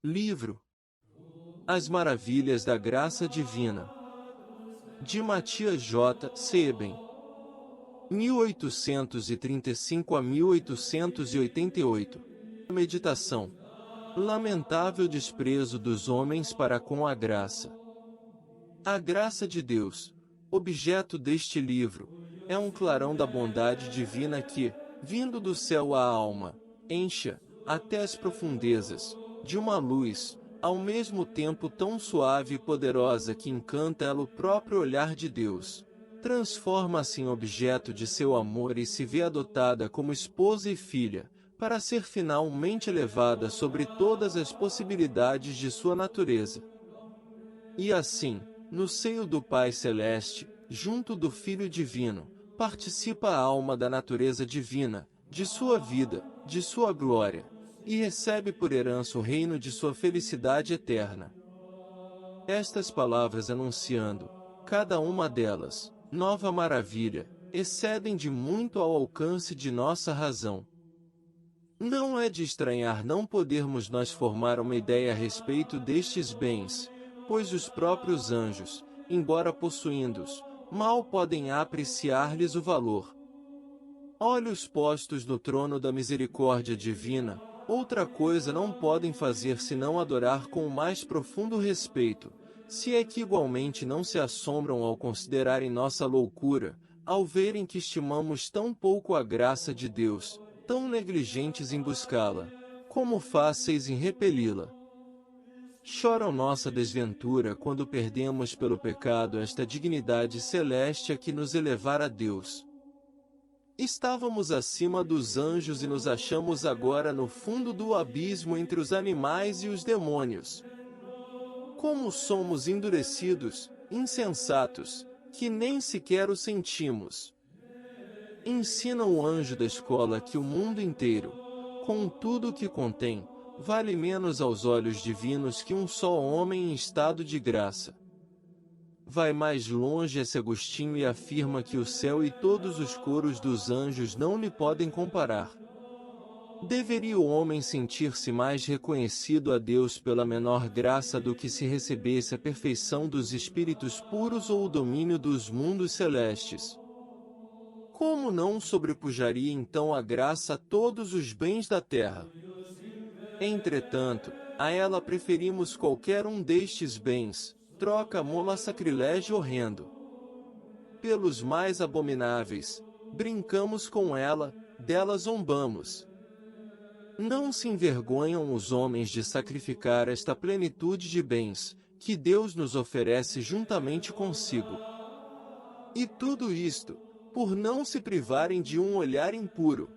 Livro As Maravilhas da Graça Divina, de Matias J. Seben, 1835 a 1888. Meditação. Lamentável desprezo dos homens para com a graça. A graça de Deus, objeto deste livro, é um clarão da bondade divina que, vindo do céu à alma, encha, até as profundezas, de uma luz, ao mesmo tempo tão suave e poderosa que encanta ela o próprio olhar de Deus. Transforma-se em objeto de seu amor e se vê adotada como esposa e filha, para ser finalmente elevada sobre todas as possibilidades de sua natureza. E assim, no seio do Pai Celeste, junto do Filho Divino, participa a alma da natureza divina, de sua vida, de sua glória, e recebe por herança o reino de sua felicidade eterna. Estas palavras anunciando, cada uma delas, nova maravilha, excedem de muito ao alcance de nossa razão. Não é de estranhar não podermos nós formar uma ideia a respeito destes bens, pois os próprios anjos, embora possuindo-os, mal podem apreciar-lhes o valor. Olhos postos no trono da misericórdia divina, outra coisa não podem fazer senão adorar com o mais profundo respeito, se é que igualmente não se assombram ao considerarem nossa loucura, ao verem que estimamos tão pouco a graça de Deus, tão negligentes em buscá-la, como fáceis em repeli-la. Choram nossa desventura quando perdemos pelo pecado esta dignidade celeste a que nos elevara a Deus. Estávamos acima dos anjos e nos achamos agora no fundo do abismo entre os animais e os demônios. Como somos endurecidos, insensatos, que nem sequer o sentimos. Ensina o anjo da escola que o mundo inteiro, com tudo o que contém, vale menos aos olhos divinos que um só homem em estado de graça. Vai mais longe esse Agostinho e afirma que o céu e todos os coros dos anjos não lhe podem comparar. Deveria o homem sentir-se mais reconhecido a Deus pela menor graça do que se recebesse a perfeição dos espíritos puros ou o domínio dos mundos celestes? Como não sobrepujaria então a graça a todos os bens da terra? Entretanto, a ela preferimos qualquer um destes bens, troca-mo-la sacrilégio horrendo. Pelos mais abomináveis, brincamos com ela, dela zombamos. Não se envergonham os homens de sacrificar esta plenitude de bens, que Deus nos oferece juntamente consigo. E tudo isto, por não se privarem de um olhar impuro.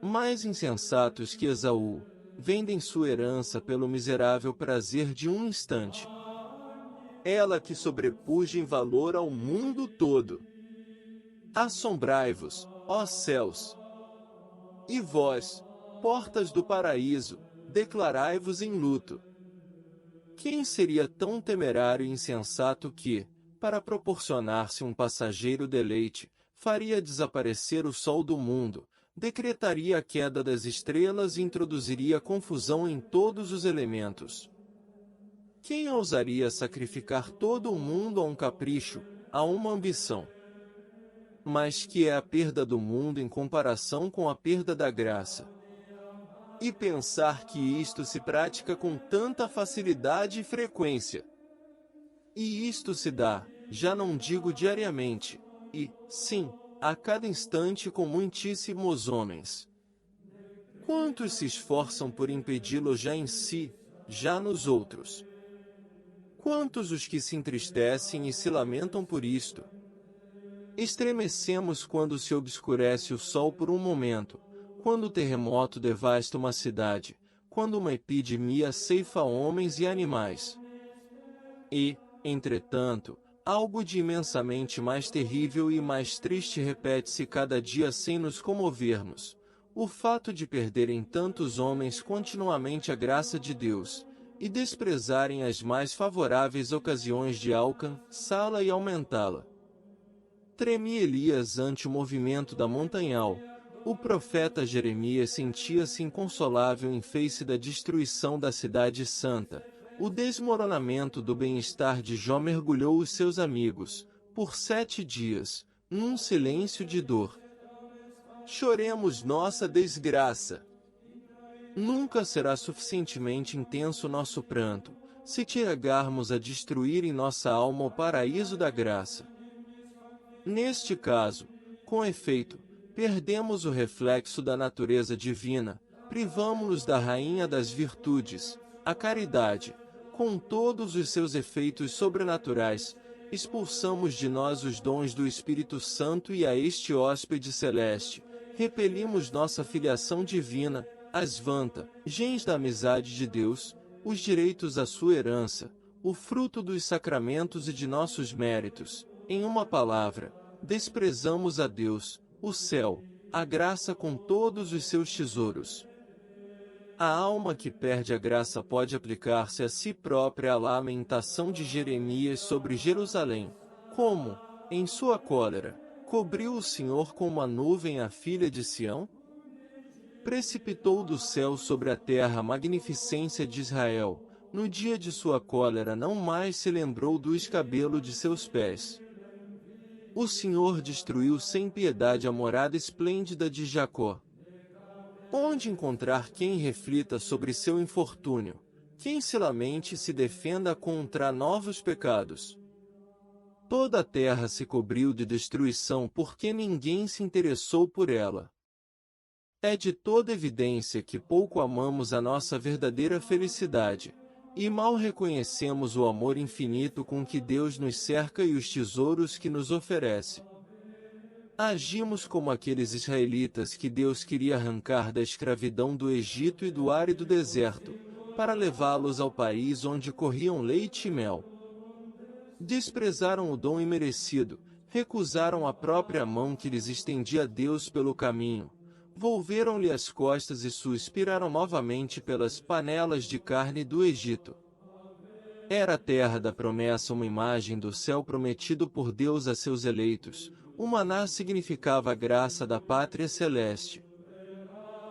Mais insensatos que Esaú, vendem sua herança pelo miserável prazer de um instante. Ela que sobrepuja em valor ao mundo todo. Assombrai-vos, ó céus! E vós, portas do paraíso, declarai-vos em luto. Quem seria tão temerário e insensato que, para proporcionar-se um passageiro deleite, faria desaparecer o sol do mundo, decretaria a queda das estrelas e introduziria confusão em todos os elementos? Quem ousaria sacrificar todo o mundo a um capricho, a uma ambição? Mas que é a perda do mundo em comparação com a perda da graça? E pensar que isto se pratica com tanta facilidade e frequência. E isto se dá, já não digo diariamente, e, sim, a cada instante com muitíssimos homens. Quantos se esforçam por impedi-lo já em si, já nos outros? Quantos os que se entristecem e se lamentam por isto? Estremecemos quando se obscurece o sol por um momento, quando o terremoto devasta uma cidade, quando uma epidemia ceifa homens e animais. E, entretanto, algo de imensamente mais terrível e mais triste repete-se cada dia sem nos comovermos: o fato de perderem tantos homens continuamente a graça de Deus, e desprezarem as mais favoráveis ocasiões de alcançá-la e aumentá-la. Tremia Elias ante o movimento da montanhal, O profeta Jeremias sentia-se inconsolável em face da destruição da cidade santa. O desmoronamento do bem-estar de Jó mergulhou os seus amigos, por 7 dias, num silêncio de dor. Choremos nossa desgraça. Nunca será suficientemente intenso nosso pranto, se chegarmos a destruir em nossa alma o paraíso da graça. Neste caso, com efeito, perdemos o reflexo da natureza divina, privamo-nos da rainha das virtudes, a caridade, com todos os seus efeitos sobrenaturais, expulsamos de nós os dons do Espírito Santo e a este hóspede celeste, repelimos nossa filiação divina, as vantagens da amizade de Deus, os direitos à sua herança, o fruto dos sacramentos e de nossos méritos. Em uma palavra, desprezamos a Deus, o céu, a graça com todos os seus tesouros. A alma que perde a graça pode aplicar-se a si própria à lamentação de Jeremias sobre Jerusalém. Como, em sua cólera, cobriu o Senhor com uma nuvem a filha de Sião? Precipitou do céu sobre a terra a magnificência de Israel. No dia de sua cólera não mais se lembrou do escabelo de seus pés. O Senhor destruiu sem piedade a morada esplêndida de Jacó. Onde encontrar quem reflita sobre seu infortúnio, quem se lamente e se defenda contra novos pecados? Toda a terra se cobriu de destruição porque ninguém se interessou por ela. É de toda evidência que pouco amamos a nossa verdadeira felicidade, e mal reconhecemos o amor infinito com que Deus nos cerca e os tesouros que nos oferece. Agimos como aqueles israelitas que Deus queria arrancar da escravidão do Egito e do árido deserto, para levá-los ao país onde corriam leite e mel. Desprezaram o dom imerecido, recusaram a própria mão que lhes estendia Deus pelo caminho, volveram-lhe as costas e suspiraram novamente pelas panelas de carne do Egito. Era a terra da promessa uma imagem do céu prometido por Deus a seus eleitos. O maná significava a graça da pátria celeste.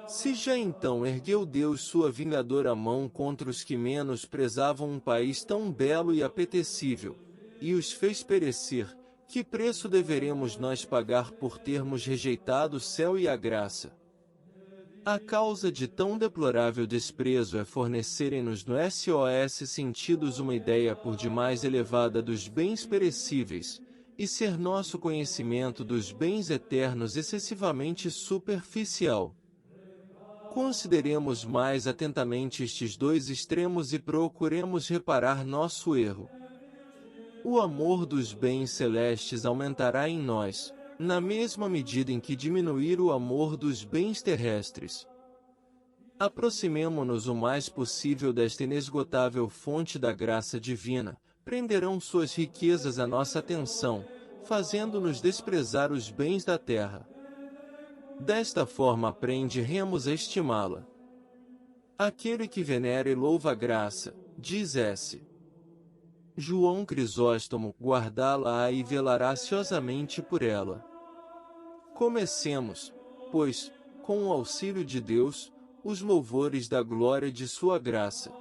Se já então ergueu Deus sua vingadora mão contra os que menos prezavam um país tão belo e apetecível, e os fez perecer, que preço deveremos nós pagar por termos rejeitado o céu e a graça? A causa de tão deplorável desprezo é fornecerem-nos no SOS sentidos uma ideia por demais elevada dos bens perecíveis, e ser nosso conhecimento dos bens eternos excessivamente superficial. Consideremos mais atentamente estes dois extremos e procuremos reparar nosso erro. O amor dos bens celestes aumentará em nós, na mesma medida em que diminuir o amor dos bens terrestres. Aproximemo-nos o mais possível desta inesgotável fonte da graça divina, prenderão suas riquezas a nossa atenção, fazendo-nos desprezar os bens da terra. Desta forma aprenderemos a estimá-la. Aquele que venera e louva a graça, diz S. João Crisóstomo, guardá-la-á e velará ansiosamente por ela. Comecemos, pois, com o auxílio de Deus, os louvores da glória de sua graça.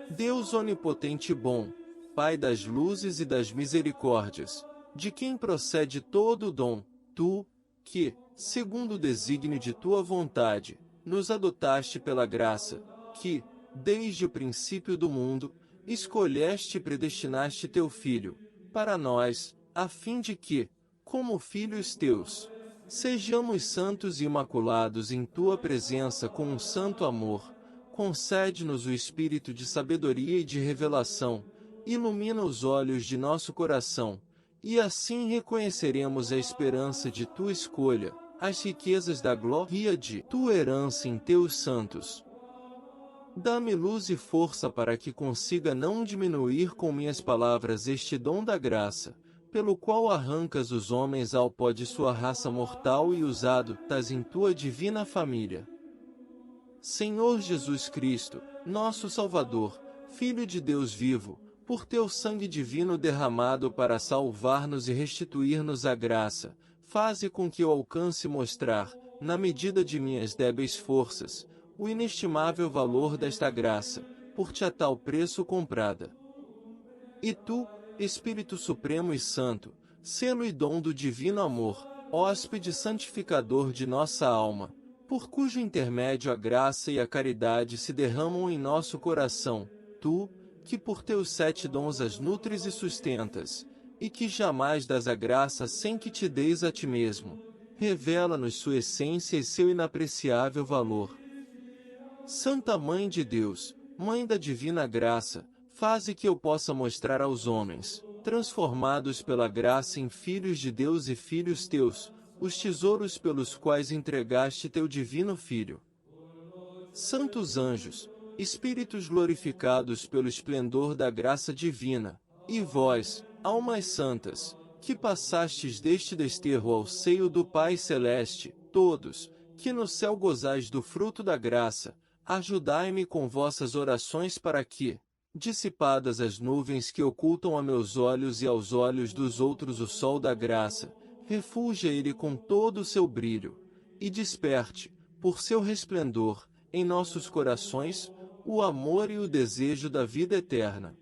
Deus onipotente e bom, Pai das luzes e das misericórdias, de quem procede todo o dom, tu, que, segundo o desígnio de tua vontade, nos adotaste pela graça, que, desde o princípio do mundo, escolheste e predestinaste teu Filho, para nós, a fim de que, como filhos teus, sejamos santos e imaculados em tua presença com um santo amor. Concede-nos o espírito de sabedoria e de revelação, ilumina os olhos de nosso coração, e assim reconheceremos a esperança de tua escolha, as riquezas da glória de tua herança em teus santos. Dá-me luz e força para que consiga não diminuir com minhas palavras este dom da graça, pelo qual arrancas os homens ao pó de sua raça mortal e os adotas em tua divina família. Senhor Jesus Cristo, nosso Salvador, Filho de Deus vivo, por teu sangue divino derramado para salvar-nos e restituir-nos a graça, faze com que eu alcance mostrar, na medida de minhas débeis forças, o inestimável valor desta graça, por ti a tal preço comprada. E tu, Espírito Supremo e Santo, selo e dom do divino amor, hóspede santificador de nossa alma, por cujo intermédio a graça e a caridade se derramam em nosso coração, tu, que por teus 7 dons as nutres e sustentas, e que jamais dás a graça sem que te deis a ti mesmo, revela-nos sua essência e seu inapreciável valor. Santa Mãe de Deus, Mãe da Divina Graça, faze que eu possa mostrar aos homens, transformados pela graça em filhos de Deus e filhos teus, os tesouros pelos quais entregaste teu divino Filho. Santos anjos, espíritos glorificados pelo esplendor da graça divina, e vós, almas santas, que passastes deste desterro ao seio do Pai Celeste, todos, que no céu gozais do fruto da graça, ajudai-me com vossas orações para que, dissipadas as nuvens que ocultam a meus olhos e aos olhos dos outros o sol da graça, refulja ele com todo o seu brilho, e desperte, por seu resplendor, em nossos corações, o amor e o desejo da vida eterna.